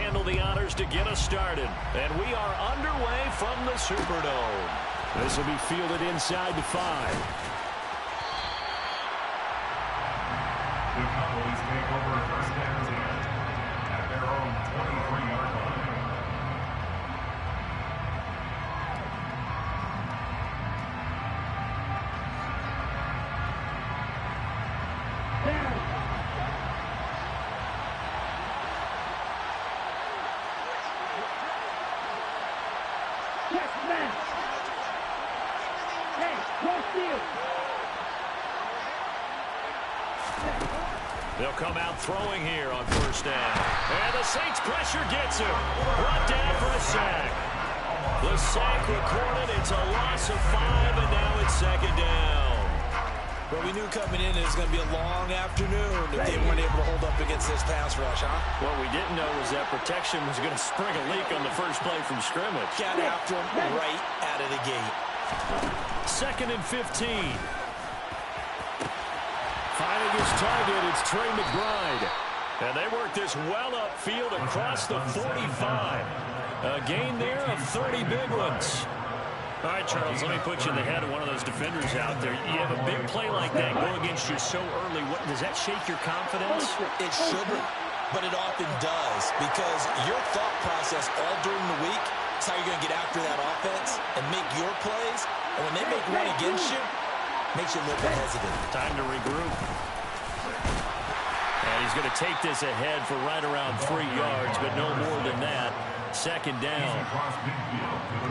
handle the honors to get us started. And we are underway from the Superdome. This will be fielded inside the 5. The Cowboys take over first and 10 at their own 23-yard line. They'll come out throwing here on first down. And the Saints pressure gets him. Brought down for a sack. The sack recorded. It's a loss of 5, and now it's second down. Well, we knew coming in it was going to be a long afternoon if they weren't able to hold up against this pass rush, huh? What we didn't know was that protection was going to spring a leak on the first play from scrimmage. Got after him right out of the gate. Second and 15. Finding his target, it's Trey McBride. And they work this well upfield across the 45. A gain there of 30 big ones. All right, Charles, let me put you in the head of one of those defenders out there. You have a big play like that go against you so early. Does that shake your confidence? It shouldn't, but it often does, because your thought process all during the week is how you're going to get after that offense and make your plays. And when they make one against you, makes you a little bit hesitant. Time to regroup. And he's going to take this ahead for right around 3 yards, but no more than that. Second down.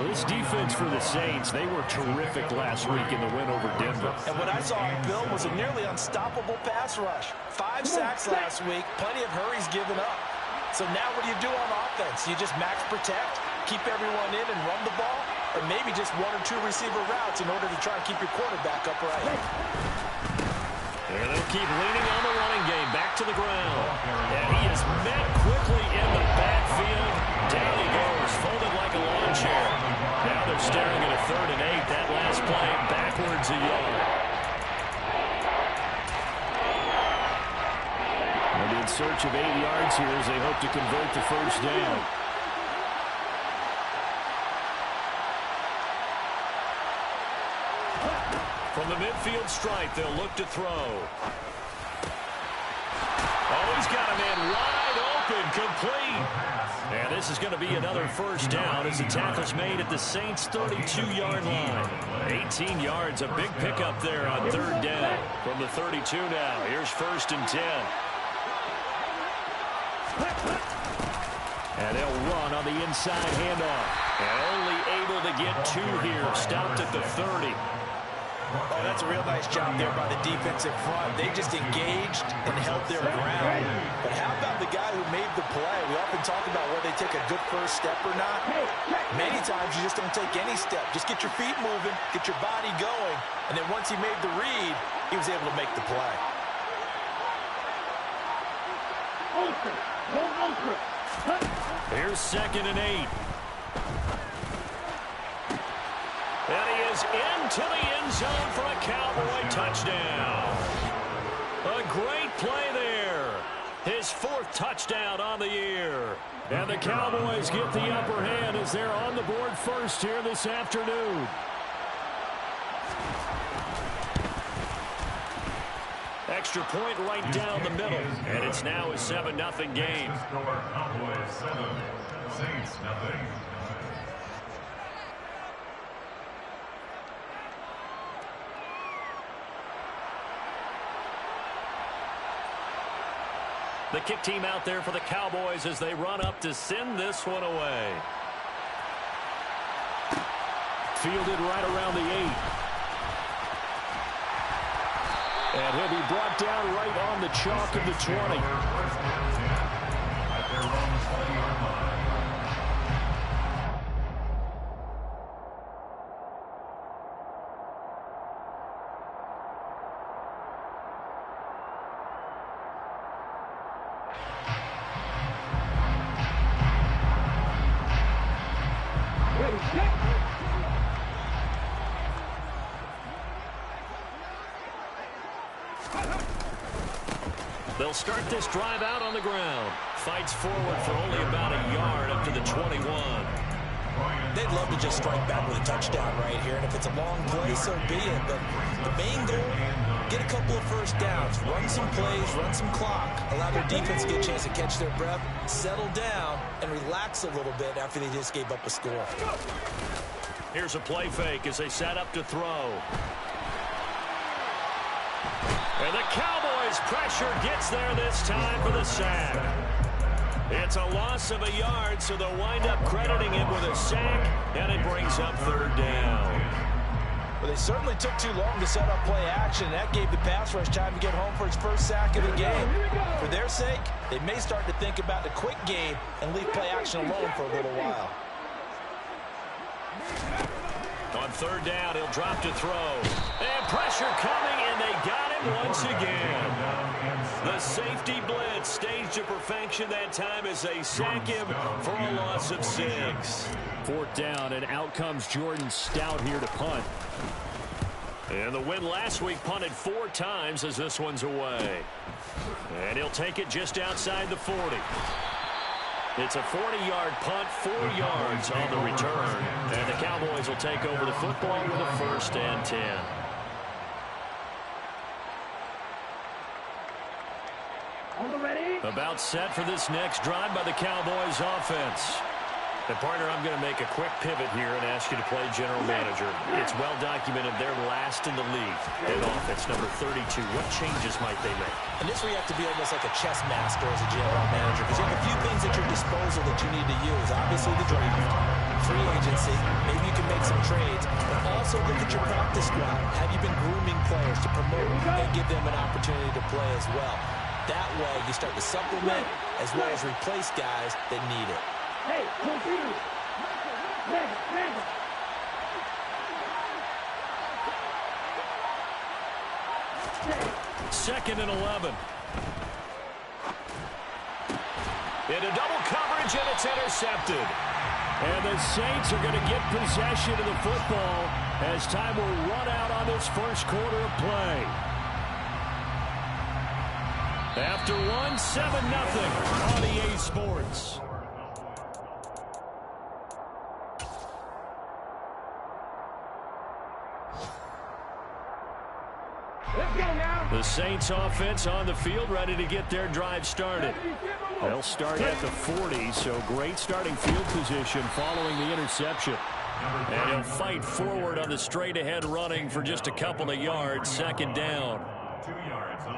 This defense for the Saints, they were terrific last week in the win over Denver. And what I saw in Bill was a nearly unstoppable pass rush. 5 sacks last week, plenty of hurries given up. So now what do you do on offense? You just max protect, keep everyone in and run the ball, or maybe just 1 or 2 receiver routes in order to try and keep your quarterback upright. And they'll keep leaning on the running game. Back to the ground. And he is met quickly in the backfield. Down he goes, folded like a lawn chair. Now they're staring at a 3rd and 8. That last play backwards a yard. And in search of 8 yards here as they hope to convert the first down. From the midfield stripe, they'll look to throw. Oh, he's got a man wide open, complete. And this is going to be another first down as the tackle's made at the Saints' 32-yard line. 18 yards, a big pickup there on 3rd down. From the 32 now, here's 1st and 10. And they'll run on the inside handoff. And only able to get 2 here, stopped at the 30. Oh, that's a real nice job there by the defensive front. They just engaged and held their ground. But how about the guy who made the play? We often talk about whether they take a good first step or not. Many times you just don't take any step. Just get your feet moving, get your body going, and then once he made the read, he was able to make the play. Here's 2nd and 8. And he is into the end zone for a Cowboy touchdown. A great play there. His 4th touchdown on the year. And the Cowboys get the upper hand as they're on the board first here this afternoon. Extra point right down the middle. And it's now a 7-0 game. Cowboys 7, Saints nothing. The kick team out there for the Cowboys as they run up to send this one away. Fielded right around the 8. And he'll be brought down right on the chalk of the 20. At their own 20-yard line. The They'll start this drive out on the ground. Fights forward for only about a yard up to the 21. They'd love to just strike back with a touchdown right here, and if it's a long play, so be it. But the main goal, get a couple of first downs, run some plays, run some clock, allow their defense to get a chance to catch their breath, settle down, and relax a little bit after they just gave up a score. Here's a play fake as they set up to throw. And the Cowboys' pressure gets there this time for the sack. It's a loss of a yard, so they'll wind up crediting him with a sack, and it brings up third down. Well, they certainly took too long to set up play action. That gave the pass rush time to get home for its first sack of the game. For their sake, they may start to think about the quick game and leave play action alone for a little while. On third down, he'll drop to throw. And pressure coming, and they got him once again. The safety blitz staged to perfection that time as they sack him for a loss of 6. Fourth down, and out comes Jordan Stout here to punt. And the win last week punted 4 times as this one's away. And he'll take it just outside the 40. It's a 40-yard punt, 4 yards on the return. And the Cowboys will take over the football with a 1st and 10. About set for this next drive by the Cowboys offense. And partner, I'm going to make a quick pivot here and ask you to play general manager. It's well documented they're last in the league in offense, number 32. What changes might they make? And this where you have to be almost like a chess master as a general manager, because you have a few things at your disposal that you need to use. Obviously the draft, free agency, maybe you can make some trades, but also look at your practice squad. Have you been grooming players to promote and give them an opportunity to play as well? That way you start to supplement as well as replace guys that need it. Hey, Second and 11. Into double coverage, and it's intercepted. And the Saints are going to get possession of the football as time will run out on this first quarter of play. After 1, 7-0 on EA Sports. The Saints offense on the field, ready to get their drive started. They'll start at the 40, so great starting field position following the interception. And he'll fight forward on the straight-ahead running for just a couple of yards, 2nd down.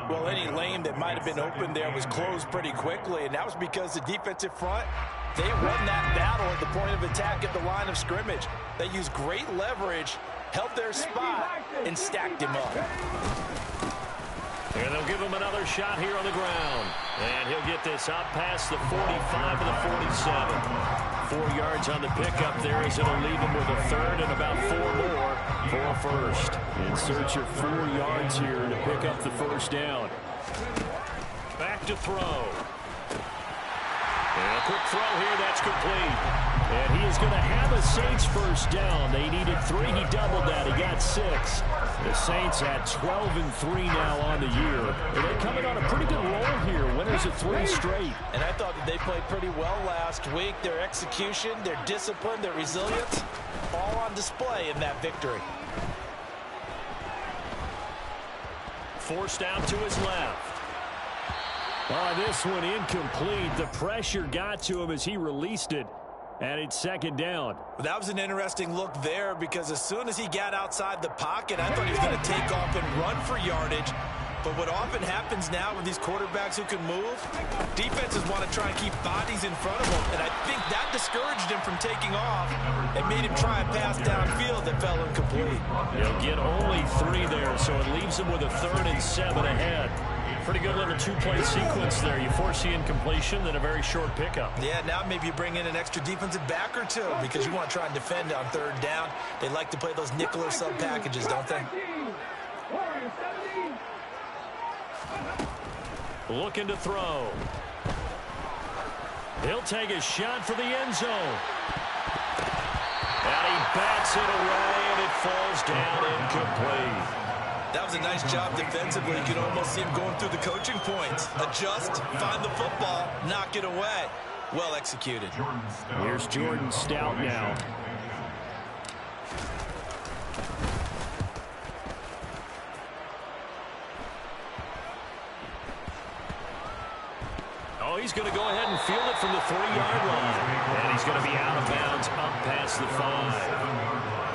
Well, any lane that might have been open there was closed pretty quickly, and that was because the defensive front, they won that battle at the point of attack at the line of scrimmage. They used great leverage, held their spot, and stacked him up. And they'll give him another shot here on the ground. And he'll get this out past the 45 to the 47. 4 yards on the pickup there as it'll leave him with a 3rd and about 4 more for a 1st. In search of 4 yards here to pick up the 1st down. Back to throw. And a quick throw here, that's complete. And he is going to have a Saints 1st down. They needed 3. He doubled that. He got 6. The Saints at 12-3 now on the year. And they're coming on a pretty good roll here. Winners of 3 straight. And I thought that they played pretty well last week. Their execution, their discipline, their resilience, all on display in that victory. Forced out to his left. Oh, this one incomplete. The pressure got to him as he released it. And it's 2nd down. Well, that was an interesting look there because as soon as he got outside the pocket, I thought he was going to take off and run for yardage. But what often happens now with these quarterbacks who can move, defenses want to try and keep bodies in front of them. And I think that discouraged him from taking off and made him try a pass downfield that fell incomplete. He'll get only 3 there, so it leaves him with a 3rd and 7 ahead. Pretty good little 2-play sequence there. You force the incompletion, then a very short pickup. Yeah, now maybe you bring in an extra defensive back or 2 because you want to try and defend on 3rd down. They like to play those nickel or sub packages, don't they? Looking to throw. He'll take a shot for the end zone. And he bats it away, and it falls down incomplete. That was a nice job defensively. You can almost see him going through the coaching points. Adjust, find the football, knock it away. Well executed. Here's Jordan Stout now. Oh, he's going to go ahead and field it from the 3-yard line. And he's going to be out of bounds up past the 5.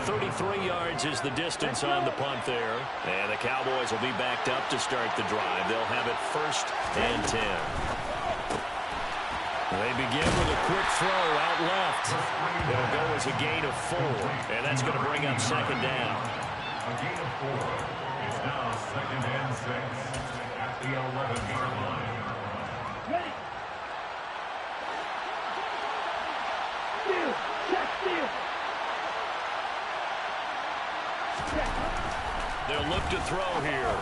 33 yards is the distance on the punt there. And the Cowboys will be backed up to start the drive. They'll have it 1st and 10. They begin with a quick throw out left. It'll go as a gain of 4. And that's going to bring up 2nd down. A gain of 4. It's now 2nd and 6 at the 11-yard line. They'll look to throw here.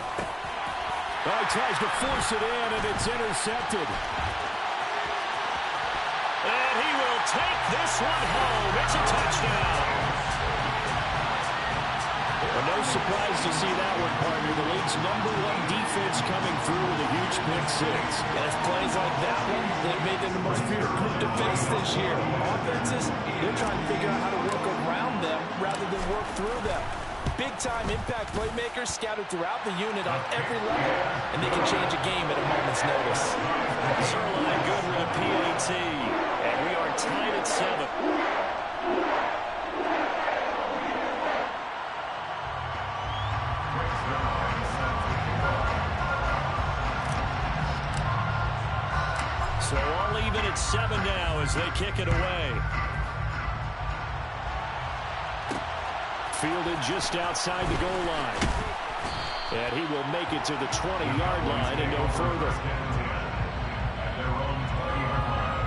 Oh, he tries to force it in, and it's intercepted. And he will take this one home. It's a touchdown. Well, no surprise to see that one, partner. The league's #1 defense coming through with a huge pick 6. And it's plays like that one that made them the most feared group to face this year. Offenses, they're trying to figure out how to work around them rather than work through them. Big-time impact playmakers scattered throughout the unit on every level, and they can change a game at a moment's notice. Zerline good with a PAT, and we are tied at 7. So all even at 7 now as they kick it away. Fielded just outside the goal line. And he will make it to the 20-yard line and no further. At their own 20-yard line.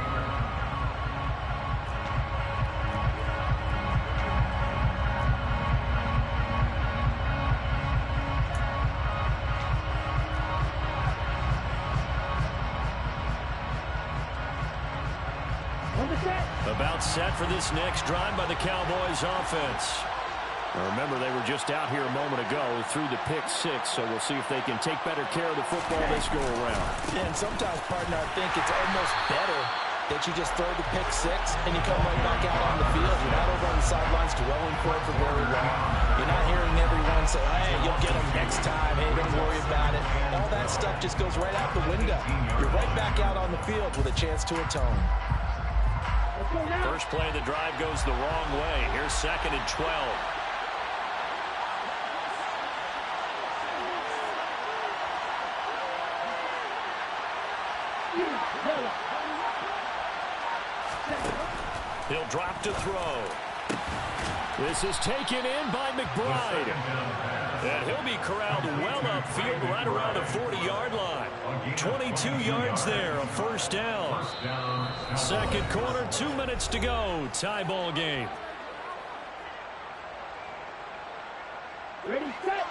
About set for this next drive by the Cowboys offense. Now remember, they were just out here a moment ago through the pick 6, so we'll see if they can take better care of the football this go around. And sometimes, partner, I think it's almost better that you just throw the pick 6 and you come right back out on the field. You're not over on the sidelines dwelling for it for very long. You're not hearing everyone say, hey, you'll get them next time. Hey, don't worry about it. All that stuff just goes right out the window. You're right back out on the field with a chance to atone. First play of the drive goes the wrong way. Here's 2nd and 12. He'll drop to throw. This is taken in by McBride. And he'll be corralled well upfield right around the 40-yard line. 22 yards there, a 1st down. 2nd quarter, 2 minutes to go. Tie ball game. Ready, set.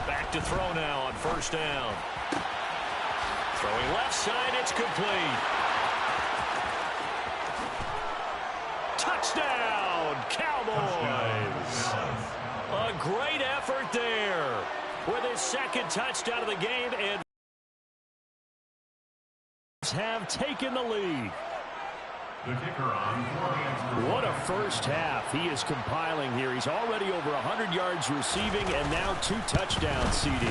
Back to throw now on 1st down. Throwing left side, it's complete. Touchdown, Cowboys. A great effort there with his 2nd touchdown of the game, and have taken the lead. The kicker on for the extra. What a first half he is compiling here. He's already over 100 yards receiving and now 2 touchdowns, CD.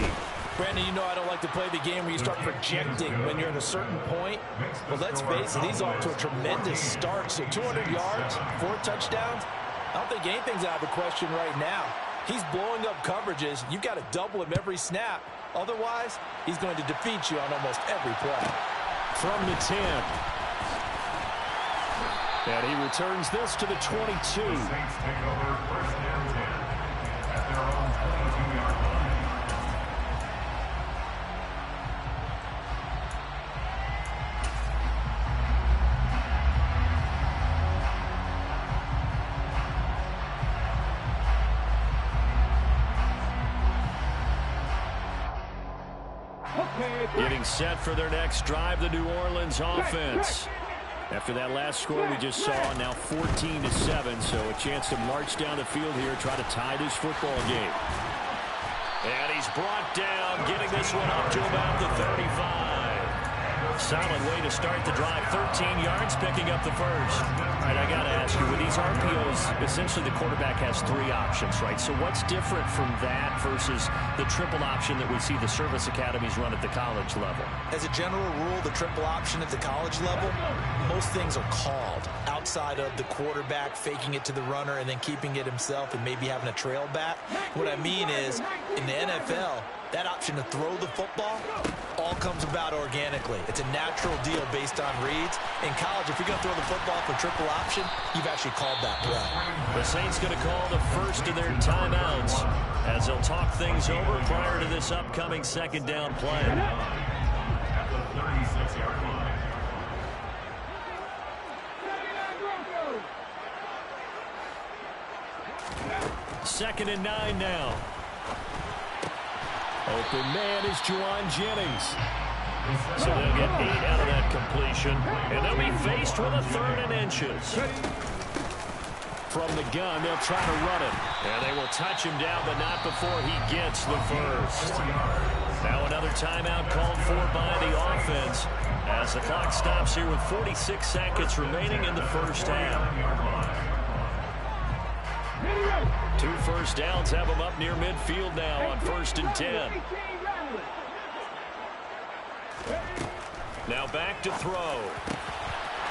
Brandon, you know I don't like to play the game where you start projecting when you're at a certain point. But let's face it, he's off to a tremendous start. So 200 yards, 4 touchdowns. I don't think anything's out of the question right now. He's blowing up coverages. You've got to double him every snap. Otherwise, he's going to defeat you on almost every play. From the 10. And he returns this to the 22. The Saints take over 1st and 10 at their own 22-yard line. Getting set for their next drive, the New Orleans offense. After that last score we just saw, now 14-7, so a chance to march down the field here, try to tie this football game. And he's brought down, getting this one up to about the 35. Solid way to start the drive. 13 yards, picking up the first. All right, I got to ask you, with these RPOs, essentially the quarterback has 3 options, right? So what's different from that versus the triple option that we see the service academies run at the college level? As a general rule, the triple option at the college level, most things are called outside of the quarterback faking it to the runner and then keeping it himself and maybe having a trail back. What I mean is, in the NFL, that option to throw the football all comes about organically. It's a natural deal based on reads. In college, if you're going to throw the football for triple option, you've actually called that play. The Saints going to call the first of their timeouts as they'll talk things over prior to this upcoming second down play. At the 36-yard line. Second and 9 now. Open man is Juwan Jennings. So they'll get 8 out of that completion, and they'll be faced with a 3rd and inches. From the gun, they'll try to run it. And they will touch him down, but not before he gets the first. Now another timeout called for by the offense as the clock stops here with 46 seconds remaining in the first half. 2 first downs have them up near midfield now on 1st and 10. Now back to throw.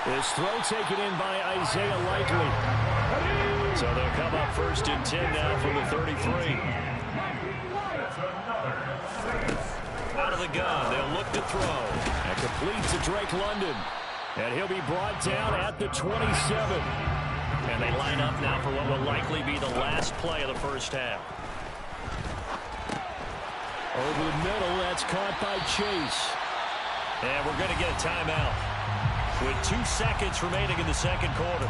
This throw taken in by Isaiah Likely. So they'll come up 1st and 10 now from the 33. Out of the gun, they'll look to throw. And complete to Drake London. And he'll be brought down at the 27. And they line up now for what will likely be the last play of the first half. Over the middle, that's caught by Chase. And we're going to get a timeout with 2 seconds remaining in the second quarter.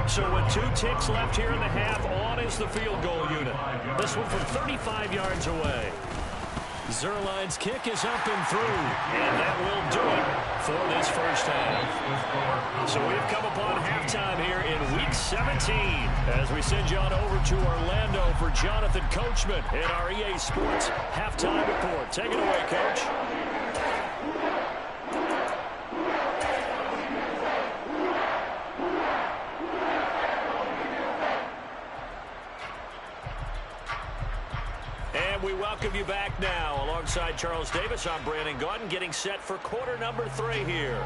So with 2 ticks left here in the half, on is the field goal unit. This one from 35 yards away. Zuerlein's kick is up and through, and that will do it for this first half. So we've come upon halftime here in Week 17 as we send you on over to Orlando for Jonathan Coachman in our EA Sports Halftime Report. Take it away, Coach. We welcome you back now. Alongside Charles Davis, I'm Brandon Gaudin, getting set for quarter number 3 here.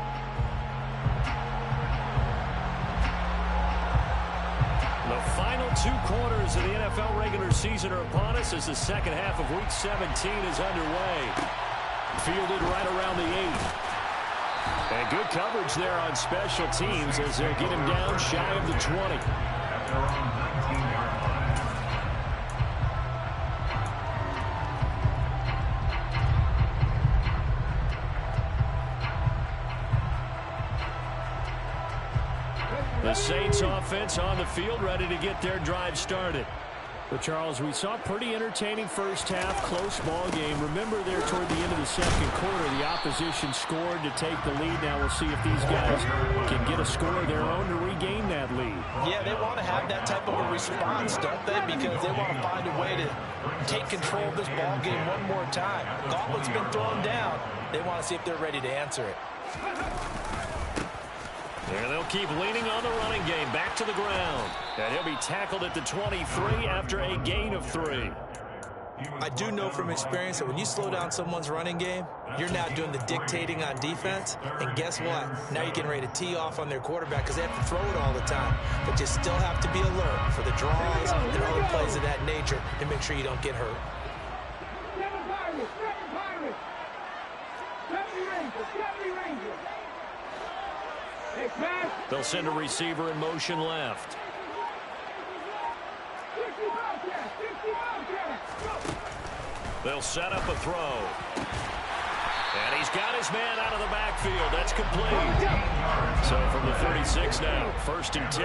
The final 2 quarters of the NFL regular season are upon us as the second half of Week 17 is underway. Fielded right around the 8. And good coverage there on special teams as they'll get him down shy of the 20. At their own 19-yard line. The Saints offense on the field, ready to get their drive started. But Charles, we saw a pretty entertaining first half, close ball game. Remember there toward the end of the second quarter, the opposition scored to take the lead. Now we'll see if these guys can get a score of their own to regain that lead. Yeah, they want to have that type of a response, don't they? Because they want to find a way to take control of this ball game one more time. Gauntlet's been thrown down. They want to see if they're ready to answer it. And they'll keep leaning on the running game back to the ground. And he'll be tackled at the 23 after a gain of 3. I do know from experience that when you slow down someone's running game, you're now doing the dictating on defense. And guess what? Now you're getting ready to tee off on their quarterback because they have to throw it all the time. But you still have to be alert for the draws and other plays of that nature to make sure you don't get hurt. They'll send a receiver in motion left. They'll set up a throw. And he's got his man out of the backfield. That's complete. So from the 36 now, 1st and 10.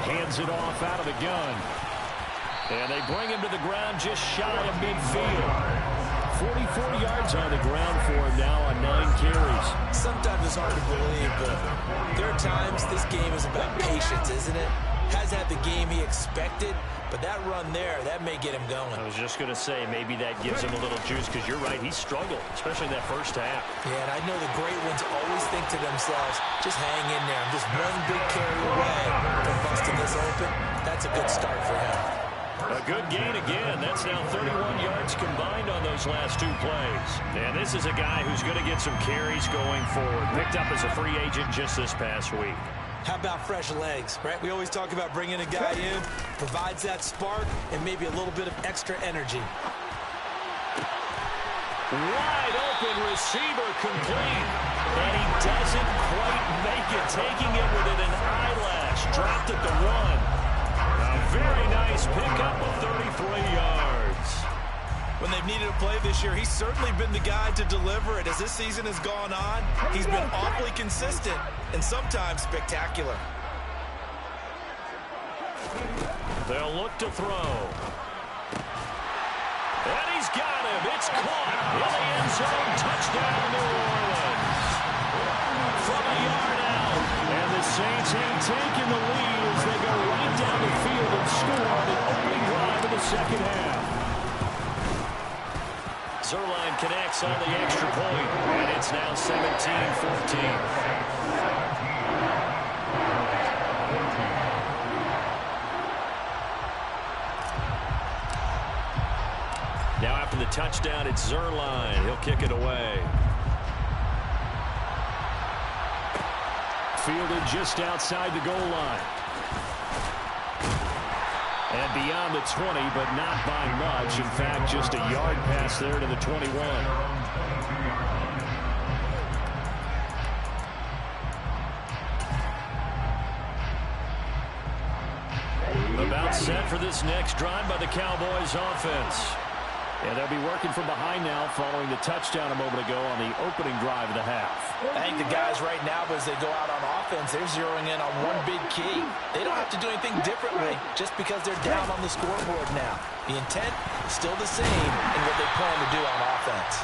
Hands it off out of the gun. And they bring him to the ground just shy of midfield. 44 yards on the ground for him now on 9 carries. Sometimes it's hard to believe, but there are times this game is about patience, isn't it? Hasn't had the game he expected, but that run there, that may get him going. I was just going to say, maybe that gives him a little juice, because you're right, he struggled, especially in that first half. Yeah, and I know the great ones always think to themselves, just hang in there. I'm just one big carry away from busting this open. That's a good start for him. A good gain again. That's now 31 yards combined on those last 2 plays. And this is a guy who's going to get some carries going forward. Picked up as a free agent just this past week. How about fresh legs, right? We always talk about bringing a guy in, provides that spark, and maybe a little bit of extra energy. Wide open receiver complete. And he doesn't quite make it, taking it within an eyelash. Dropped at the 1. A very nice pickup of 33 yards. When they've needed a play this year, he's certainly been the guy to deliver it. As this season has gone on, he's been awfully consistent and sometimes spectacular. They'll look to throw. And he's got him. It's caught in the end zone. Touchdown, New Orleans. From a yard out. And the Saints ain't taking the lead as they go right down the field and score on the opening drive of the second half. Zuerlein connects on the extra point, and it's now 17-14. Now after the touchdown, it's Zuerlein. He'll kick it away. Fielded just outside the goal line. And beyond the 20, but not by much. In fact, just a yard pass there to the 21. About set for this next drive by the Cowboys offense. And they'll be working from behind now following the touchdown a moment ago on the opening drive of the half. I think the guys right now, as they go out on offense, they're zeroing in on one big key. They don't have to do anything differently just because they're down on the scoreboard now. The intent is still the same in what they plan to do on offense.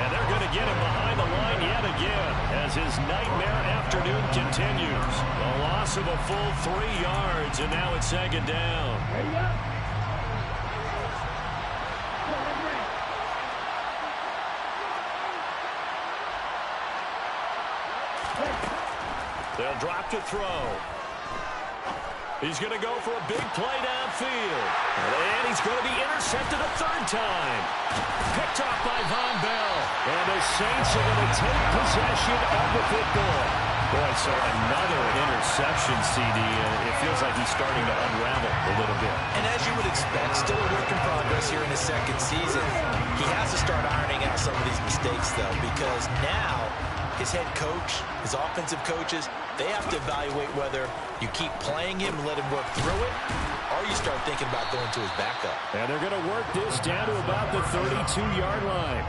And they're going to get him behind the line yet again as his nightmare afternoon continues. A loss of a full 3 yards, and now it's 2nd down. They'll drop to throw. He's going to go for a big play downfield. And he's going to be intercepted a 3rd time. Picked off by Von Bell. And the Saints are going to take possession of the football. Boy, so another interception, CD. It feels like he's starting to unravel a little bit. And as you would expect, still a work in progress here in his 2nd season. He has to start ironing out some of these mistakes, though, because now his head coach, his offensive coaches, they have to evaluate whether you keep playing him and let him work through it, or you start thinking about going to his backup. And they're going to work this down to about the 32-yard line.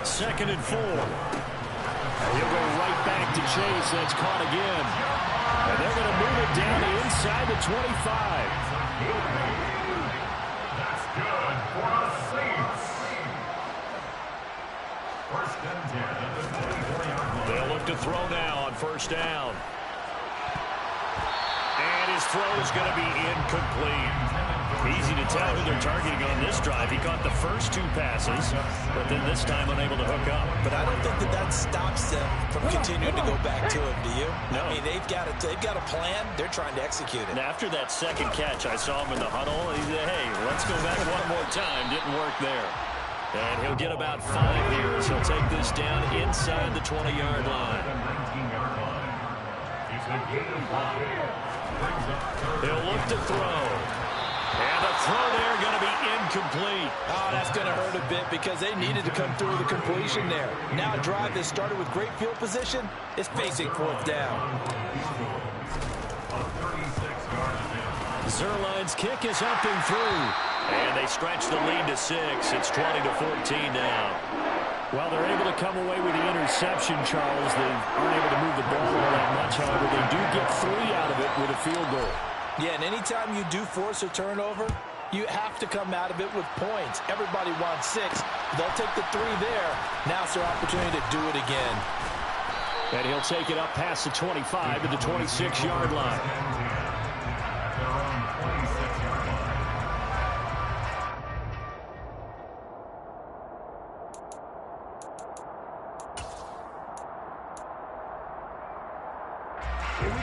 2nd and 4. He'll go right back to Chase. That's caught again. And they're going to move it down to inside the 25. That's good for the Saints. 1st and 10 at the 24-yard line. They'll look to throw now on 1st down. And his throw is going to be incomplete. Easy to tell who they're targeting on this drive. He caught the first 2 passes, but then this time unable to hook up. But I don't think that stops them from continuing to go back to him, do you? No. I mean, they've got a plan. They're trying to execute it. And after that 2nd catch, I saw him in the huddle. He said, hey, let's go back one more time. Didn't work there. And he'll get about 5 here as he'll take this down inside the 20-yard line. He'll look to throw. And the throw there going to be incomplete. Oh, that's going to hurt a bit because they needed to come through with a completion there. Now a drive that started with great field position is facing fourth down. Zuerlein's kick is up and through. And they stretch the lead to 6. It's 20-14 now. Well, they're able to come away with the interception, Charles. They aren't able to move the ball all that much. However, they do get 3 out of it with a field goal. Yeah, and anytime you do force a turnover, you have to come out of it with points. Everybody wants 6. They'll take the 3 there. Now it's their opportunity to do it again. And he'll take it up past the 25 to the 26-yard line.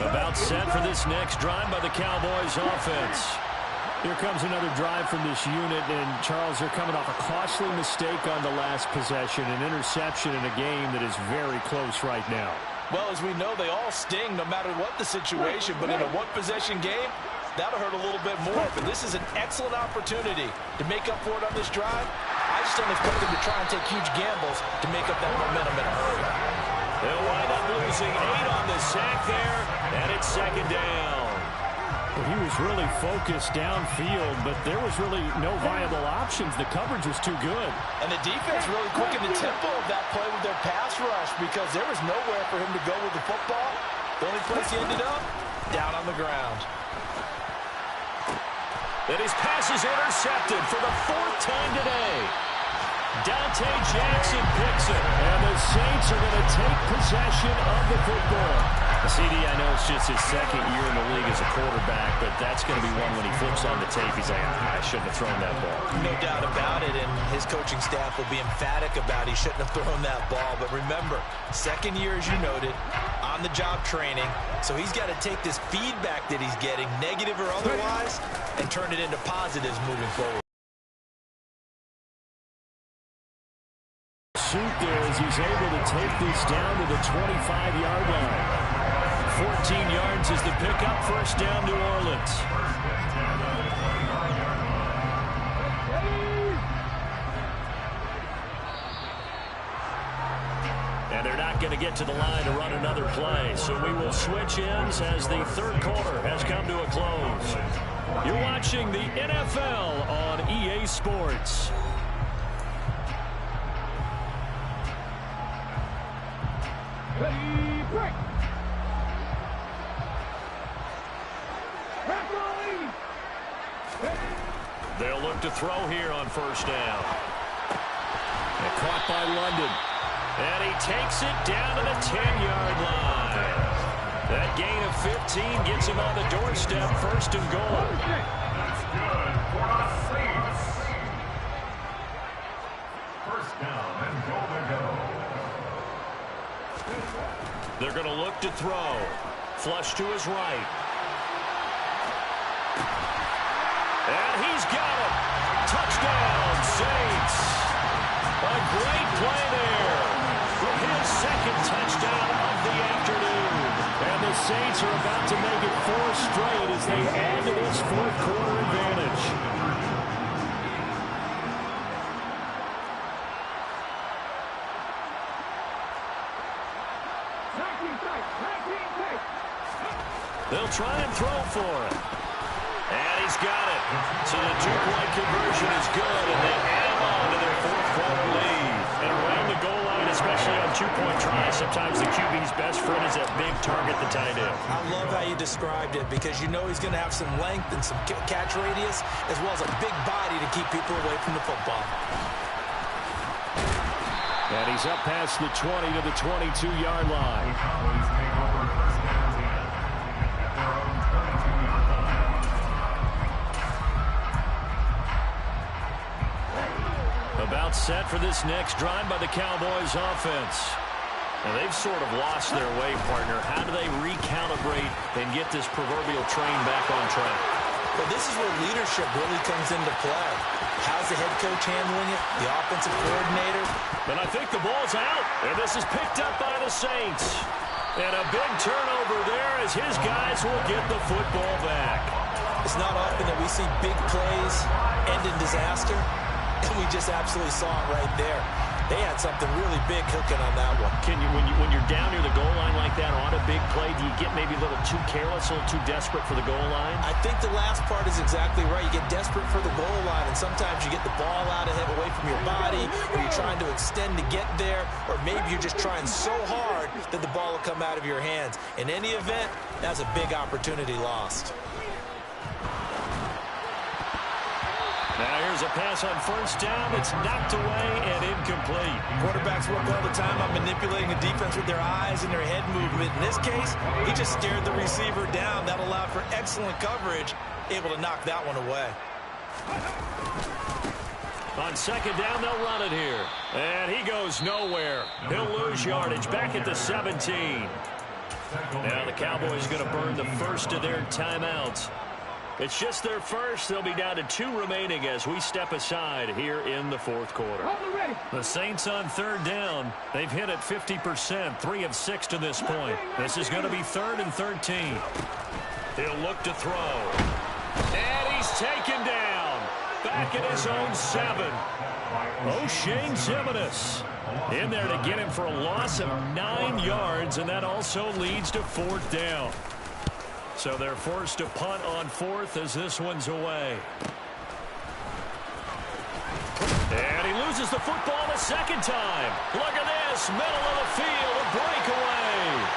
About set for this next drive by the Cowboys offense. Here comes another drive from this unit, and Charles, they're coming off a costly mistake on the last possession, an interception in a game that is very close right now. Well, as we know, they all sting no matter what the situation, but in a one-possession game, that'll hurt a little bit more. But this is an excellent opportunity to make up for it on this drive. I just don't expect them to try and take huge gambles to make up that momentum in a hurry. They'll wind up losing 8 on the sack there, and it's second down. Well, he was really focused downfield, but there was really no viable options. The coverage was too good. And the defense really quickened the tempo of that play with their pass rush because there was nowhere for him to go with the football. The only place he ended up, down on the ground. And his pass is intercepted for the 4th time today. Dante Jackson picks it. And the Saints are going to take possession of the football. CD, I know it's just his second year in the league as a quarterback, but that's going to be one when he flips on the tape. He's like, I shouldn't have thrown that ball. No doubt about it, and his coaching staff will be emphatic about he shouldn't have thrown that ball. But remember, second year, as you noted, on-the-job training, so he's got to take this feedback that he's getting, negative or otherwise, and turn it into positives moving forward. Shoot there as he's able to take this down to the 25-yard line. 14 yards is the pickup. First down, New Orleans. And they're not going to get to the line to run another play, so we will switch ends as the third quarter has come to a close. You're watching the NFL on EA Sports. Ready, break. They'll look to throw here on first down. And caught by London. And he takes it down to the 10-yard line. That gain of 15 gets him on the doorstep, first and goal. That's good for the Saints. First down and goal to go. They're going to look to throw. Flush to his right. And he's got it. Touchdown, Saints. A great play there for his second touchdown of the afternoon. And the Saints are about to make it 4 straight as they add to this fourth quarter advantage. They'll try and throw for it. And he's got it. So the 2-point conversion is good, and they add on to their fourth quarter lead. And around the goal line, especially on 2-point tries, sometimes the QB's best friend is that big target, the tight end. I love how you described it because you know he's going to have some length and some catch radius as well as a big body to keep people away from the football. And he's up past the 20 to the 22-yard line. The Cowboys take over first down at their own 22-yard line. About set for this next drive by the Cowboys offense. Now they've sort of lost their way, partner. How do they recalibrate and get this proverbial train back on track? Well, this is where leadership really comes into play. How's the head coach handling it? The offensive coordinator? And I think the ball's out. And this is picked up by the Saints. And a big turnover there as his guys will get the football back. It's not often that we see big plays end in disaster, and we just absolutely saw it right there. They had something really big cooking on that one. When you're down near the goal line like that on a big play, do you get maybe a little too careless, a little too desperate for the goal line? I think the last part is exactly right. You get desperate for the goal line, and sometimes you get the ball out ahead away from your body, or you're trying to extend to get there, or maybe you're just trying so hard that the ball will come out of your hands. In any event, that's a big opportunity lost. Now here's a pass on first down. It's knocked away and incomplete. Quarterbacks work all the time on manipulating a defense with their eyes and their head movement. In this case, he just stared the receiver down. That allowed for excellent coverage, able to knock that one away. On second down, they'll run it here. And he goes nowhere. He'll lose yardage back at the 17. Now the Cowboys are going to burn the first of their timeouts. It's just their first. They'll be down to 2 remaining as we step aside here in the fourth quarter. The Saints on third down. They've hit it 50%, 3 of 6 to this point. This is going to be 3rd and 13. He'll look to throw. And he's taken down. Back at his own 7. Oshane Ximines in there to get him for a loss of 9 yards, and that also leads to 4th down. So they're forced to punt on 4th as this one's away. And he loses the football the second time. Look at this, middle of the field, a breakaway.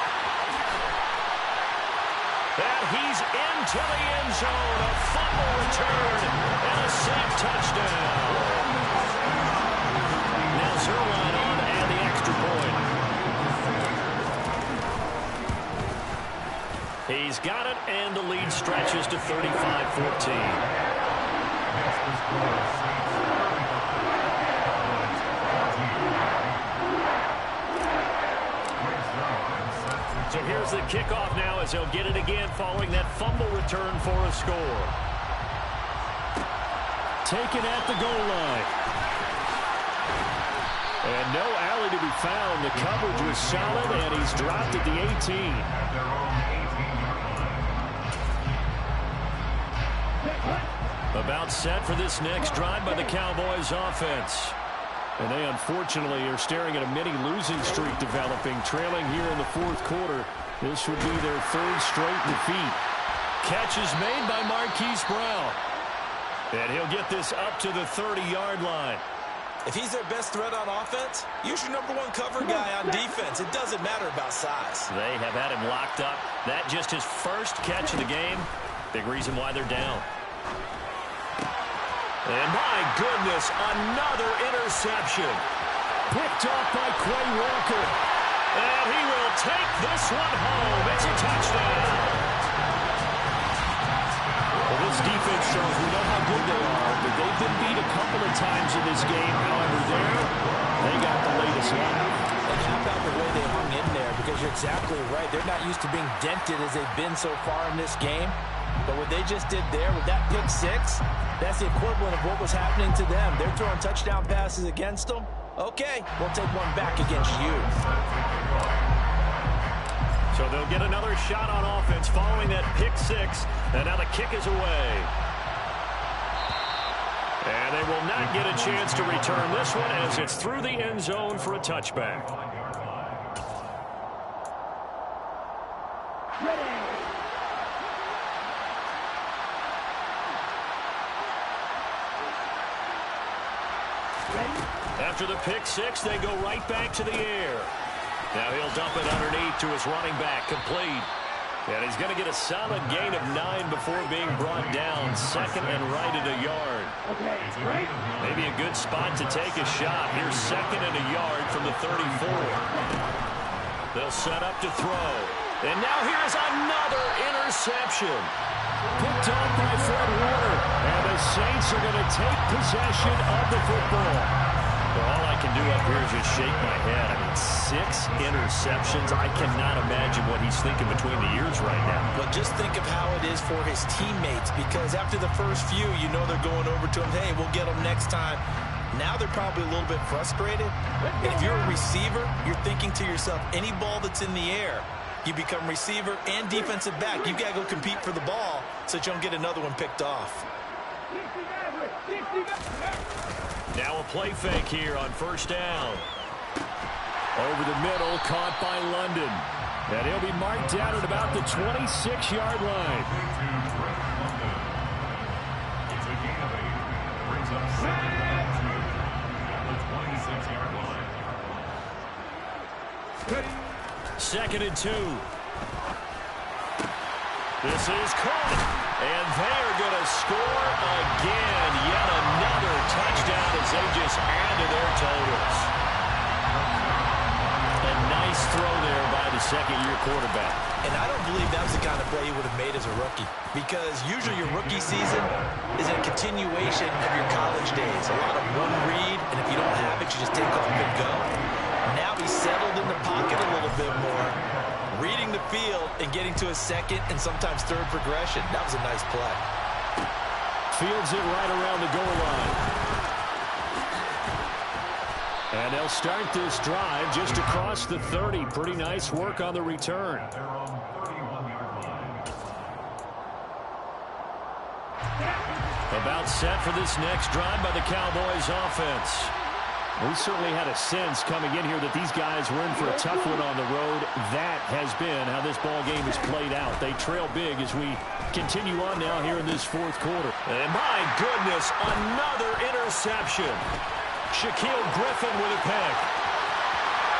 And he's into the end zone, a fumble return, and a safe touchdown. Now Zuerlein on and the extra point. He's got it, and the lead stretches to 35-14. So here's the kickoff now as he'll get it again following that fumble return for a score. Taken at the goal line. And no alley to be found. The coverage was solid, and he's dropped at the 18. About set for this next drive by the Cowboys offense. And they unfortunately are staring at a mini losing streak developing, trailing here in the fourth quarter. This would be their 3rd straight defeat. Catch is made by Marquise Brown. And he'll get this up to the 30-yard line. If he's their best threat on offense, use your #1 cover guy on defense. It doesn't matter about size. They have had him locked up. That just his first catch of the game. Big reason why they're down. And my goodness, another interception. Picked off by Quay Walker. And he will take this one home. It's a touchdown. Well, this defense shows we know how good they are, but they've been beat a couple of times in this game. However, they got the latest line. And how about the way they hung in there? Because you're exactly right. They're not used to being dented as they've been so far in this game. But what they just did there with that pick 6, that's the equivalent of what was happening to them. They're throwing touchdown passes against them. Okay, we'll take one back against you. So they'll get another shot on offense following that pick 6. And now the kick is away. And they will not get a chance to return this one as it's through the end zone for a touchback. After the pick 6, they go right back to the air. Now he'll dump it underneath to his running back, complete. And he's going to get a solid gain of 9 before being brought down. 2nd and right at a yard. Maybe a good spot to take a shot. Here's 2nd and a yard from the 34. They'll set up to throw. And now here's another interception. Picked off by Fred Warner. And the Saints are going to take possession of the football. Well, all I can do up here is just shake my head. I mean, 6 interceptions. I cannot imagine what he's thinking between the ears right now. But just think of how it is for his teammates, because after the first few, you know they're going over to him, hey, we'll get him next time. Now they're probably a little bit frustrated. And if you're a receiver, you're thinking to yourself, any ball that's in the air, You become receiver and defensive back. You've got to go compete for the ball so that you don't get another one picked off. Now a play fake here on first down. Over the middle, caught by London. And he'll be marked down at about the 26-yard line. It's a gain of 8. Brings up 2nd and 2 at the 26-yard line. 2nd and 2. This is caught. And they are going to score again. Yet another touchdown as they just add to their totals. A nice throw there by the second-year quarterback. And I don't believe that was the kind of play he would have made as a rookie. Because usually your rookie season is a continuation of your college days. A lot of one read, and if you don't have it, you just take off and go. Now he's settled in the pocket a little bit more, reading the field and getting to a second and sometimes third progression. That was a nice play. Fields it right around the goal line. And they'll start this drive just across the 30. Pretty nice work on the return. They're on 31-yard line. About set for this next drive by the Cowboys offense. We certainly had a sense coming in here that these guys were in for a tough one on the road. That has been how this ball game has played out. They trail big as we continue on now here in this fourth quarter. And my goodness, another interception. Shaquille Griffin with a pick.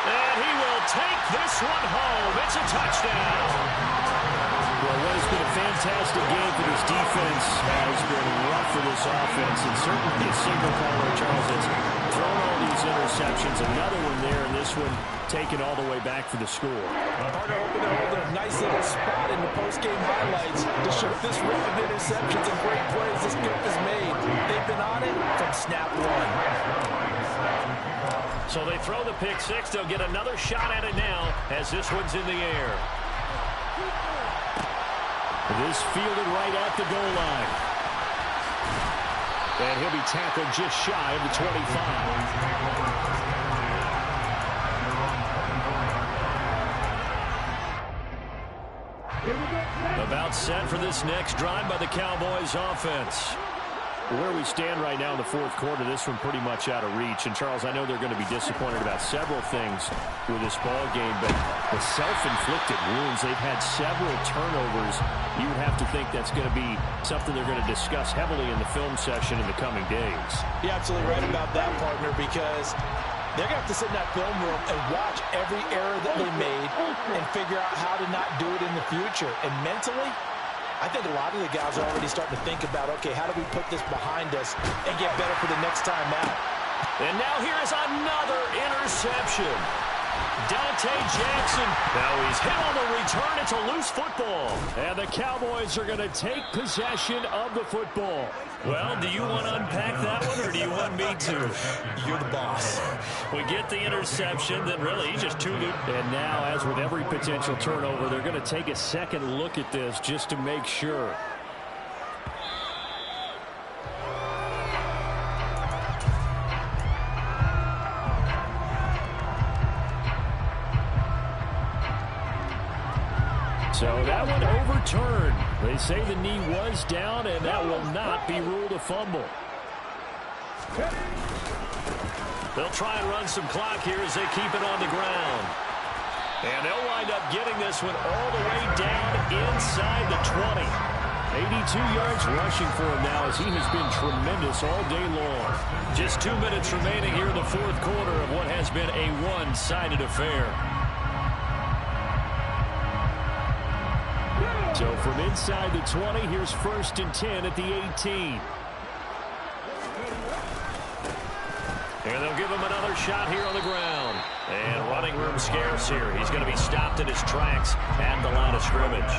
And he will take this one home. It's a touchdown. Well, what has been a fantastic game for this defense has been rough for this offense. And certainly a single caller, Charles, has thrown all these interceptions. Another one there, and this one taken all the way back for the score. Partner hoping to hold a nice little spot in the post-game highlights to show this rip of interceptions and great plays this group has made. They've been on it from snap one. So they throw the pick six. They'll get another shot at it now as this one's in the air. This fielded right at the goal line. And he'll be tackled just shy of the 25. About set for this next drive by the Cowboys offense. Where we stand right now in the fourth quarter, this one pretty much out of reach. And, Charles, I know they're going to be disappointed about several things with this ball game, but the self-inflicted wounds, they've had several turnovers. You would have to think that's going to be something they're going to discuss heavily in the film session in the coming days. You're absolutely right about that, partner, because they're going to have to sit in that film room and watch every error that they made and figure out how to not do it in the future. And mentally, I think a lot of the guys are already starting to think about, okay, how do we put this behind us and get better for the next time out? And now here is another interception. Dante Jackson. Now he's hit on the return. It's a loose football. And the Cowboys are going to take possession of the football. Well, do you want to unpack that one, or do you want me to? You're the boss. We get the interception, then really he's just too good. And now, as with every potential turnover, they're going to take a second look at this just to make sure. So that one overturned. They say the knee was down, and that will not be ruled a fumble. They'll try and run some clock here as they keep it on the ground. And they'll wind up getting this one all the way down inside the 20. 82 yards rushing for him now as he has been tremendous all day long. Just 2 minutes remaining here in the fourth quarter of what has been a one-sided affair. So from inside the 20, here's 1st and 10 at the 18. And they'll give him another shot here on the ground. And running room scarce here. He's going to be stopped in his tracks at the line of scrimmage.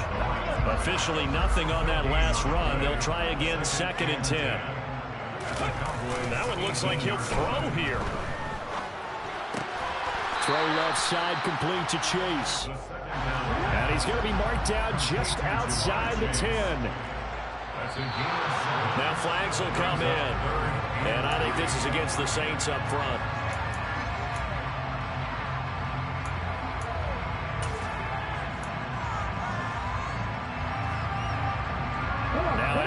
Officially nothing on that last run. They'll try again 2nd and 10. That one looks like he'll throw here. Throw left side complete to Chase. And he's going to be marked down just outside the 10. Now flags will come in. And I think this is against the Saints up front.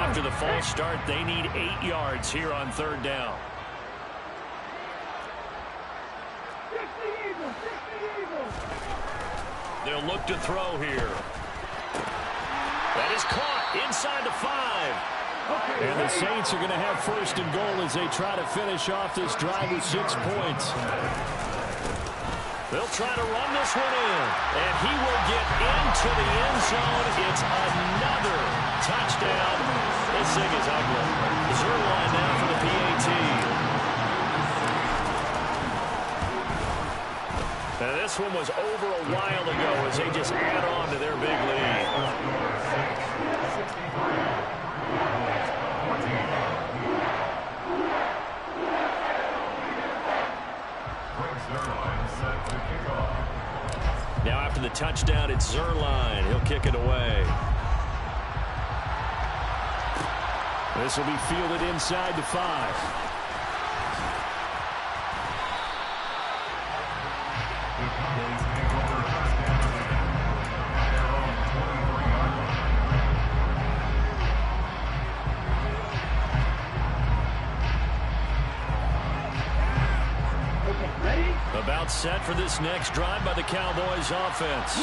After the false start, they need 8 yards here on third down. They'll look to throw here. That is caught inside the 5. And the Saints are going to have first and goal as they try to finish off this drive with 6 points. They'll try to run this one in, and he will get into the end zone. It's another touchdown. This thing is ugly. Zuerlein now for the PAT. Now this one was over a while ago as they just add on to their big lead. Now after the touchdown, it's Zuerlein. He'll kick it away. This will be fielded inside the 5. About set for this next drive by the Cowboys offense.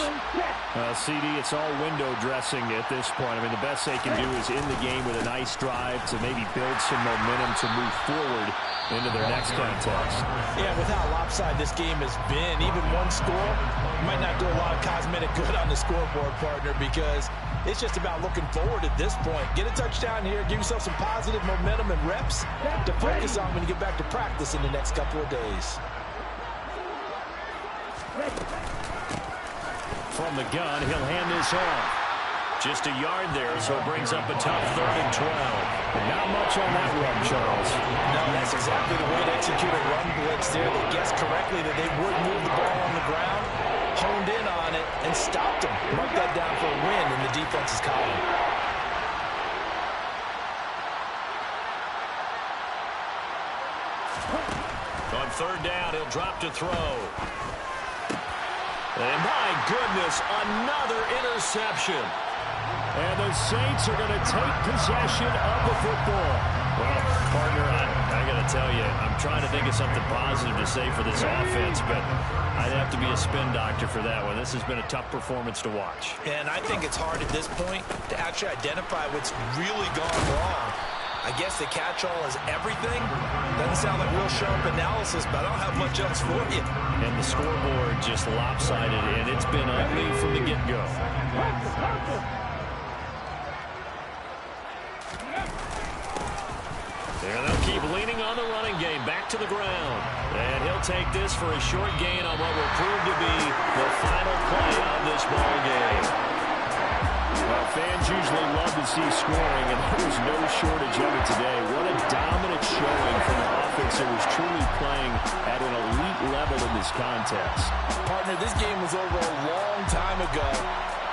CD, it's all window dressing at this point. I mean, the best they can do is in the game with a nice drive to maybe build some momentum to move forward into their next contest. Yeah, with how lopsided this game has been, even one score might not do a lot of cosmetic good on the scoreboard, partner, because it's just about looking forward at this point. Get a touchdown here, give yourself some positive momentum and reps to focus on when you get back to practice in the next couple of days. From the gun, he'll hand this off. Just a yard there, so it brings up a tough 3rd and 12. Not much on that run, Charles. No, that's exactly the way to execute a run blitz there. They guessed correctly that they would move the ball on the ground, honed in on it, and stopped them. Mark that down for a win in the defense's column. On 3rd down, he'll drop to throw. And my goodness, another interception. And the Saints are going to take possession of the football. Well, partner, I got to tell you, I'm trying to think of something positive to say for this offense, but I'd have to be a spin doctor for that one. This has been a tough performance to watch. And I think it's hard at this point to actually identify what's really gone wrong. I guess the catch-all is everything. Doesn't sound like real sharp analysis, but I don't have much else for you. And the scoreboard just lopsided, and it's been ugly from the get-go. And they'll keep leaning on the running game, back to the ground. And he'll take this for a short gain on what will prove to be the final play of this ball game. Well, fans usually love to see scoring, and there was no shortage of it today. What a dominant showing from an offense that was truly playing at an elite level in this contest. Partner, this game was over a long time ago,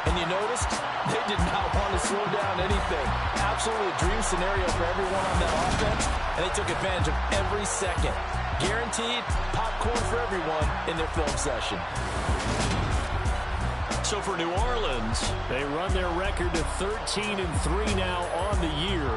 and you noticed they did not want to slow down anything. Absolutely a dream scenario for everyone on that offense, and they took advantage of every second. Guaranteed popcorn for everyone in their film session. So for New Orleans, they run their record to 13-3 now on the year.